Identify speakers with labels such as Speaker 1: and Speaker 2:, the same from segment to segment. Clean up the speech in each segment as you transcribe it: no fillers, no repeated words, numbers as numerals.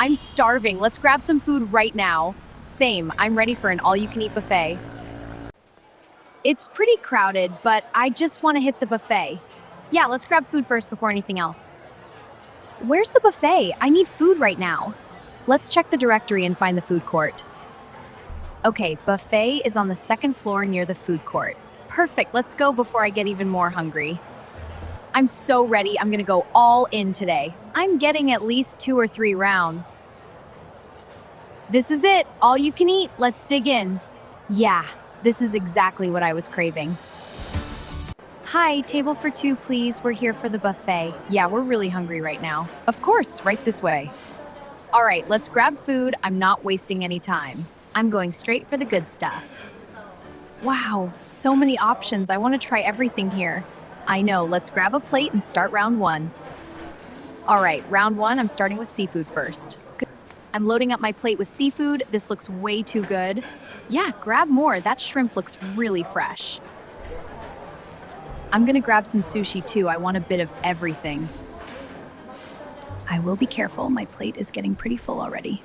Speaker 1: I'm starving. Let's grab some food right now. Same, I'm ready for an all-you-can-eat buffet. It's pretty crowded, but I just want to hit the buffet. Yeah, let's grab food first before anything else. Where's the buffet? I need food right now. Let's check the directory and find the food court. Okay, buffet is on the second floor near the food court. Perfect, let's go before I get even more hungry. I'm so ready, I'm gonna go all in today. I'm getting at least 2 or 3 rounds. This is it, all you can eat, let's dig in. Yeah, this is exactly what I was craving. Hi, table for two, please. We're here for the buffet. Yeah, we're really hungry right now. Of course, right this way. All right, let's grab food. I'm not wasting any time. I'm going straight for the good stuff. Wow, so many options. I want to try everything here. I know, let's grab a plate and start round one. All right, round one, I'm starting with seafood first. Good. I'm loading up my plate with seafood. This looks way too good. Yeah, grab more. That shrimp looks really fresh. I'm gonna grab some sushi too. I want a bit of everything. I will be careful. My plate is getting pretty full already.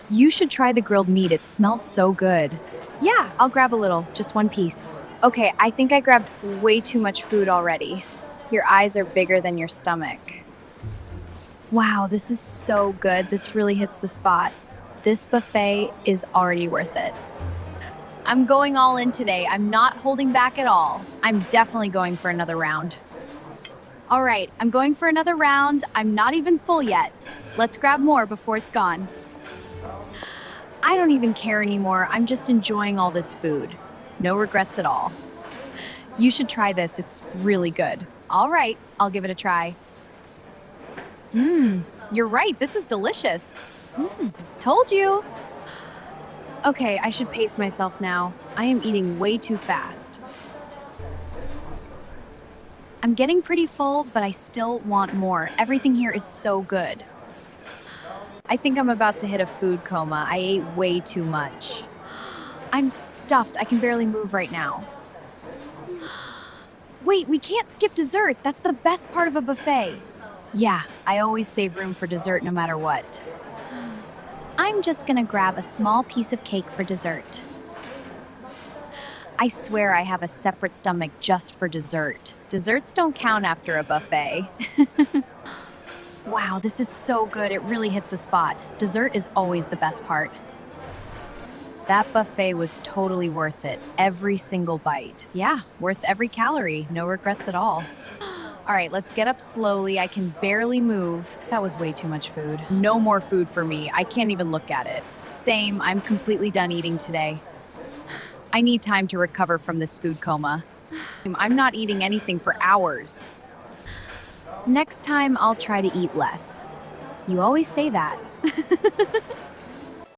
Speaker 1: You should try the grilled meat. It smells so good. Yeah, I'll grab a little, just one piece. Okay, I think I grabbed way too much food already. Your eyes are bigger than your stomach. Wow, this is so good. This really hits the spot. This buffet is already worth it. I'm going all in today. I'm not holding back at all. I'm definitely going for another round. All right, I'm going for another round. I'm not even full yet. Let's grab more before it's gone. I don't even care anymore. I'm just enjoying all this food. No regrets at all. You should try this. It's really good. All right, I'll give it a try. You're right. This is delicious. Told you. Okay, I should pace myself now. I am eating way too fast. I'm getting pretty full, but I still want more. Everything here is so good. I think I'm about to hit a food coma. I ate way too much. I'm stuffed. I can barely move right now. Wait, we can't skip dessert. That's the best part of a buffet. Yeah, I always save room for dessert no matter what. I'm just gonna grab a small piece of cake for dessert. I swear I have a separate stomach just for dessert. Desserts don't count after a buffet. Wow, this is so good. It really hits the spot. Dessert is always the best part. That buffet was totally worth it. Every single bite. Yeah, worth every calorie. No regrets at all. All right, let's get up slowly. I can barely move. That was way too much food. No more food for me. I can't even look at it. Same, I'm completely done eating today. I need time to recover from this food coma. I'm not eating anything for hours. Next time, I'll try to eat less. You always say that.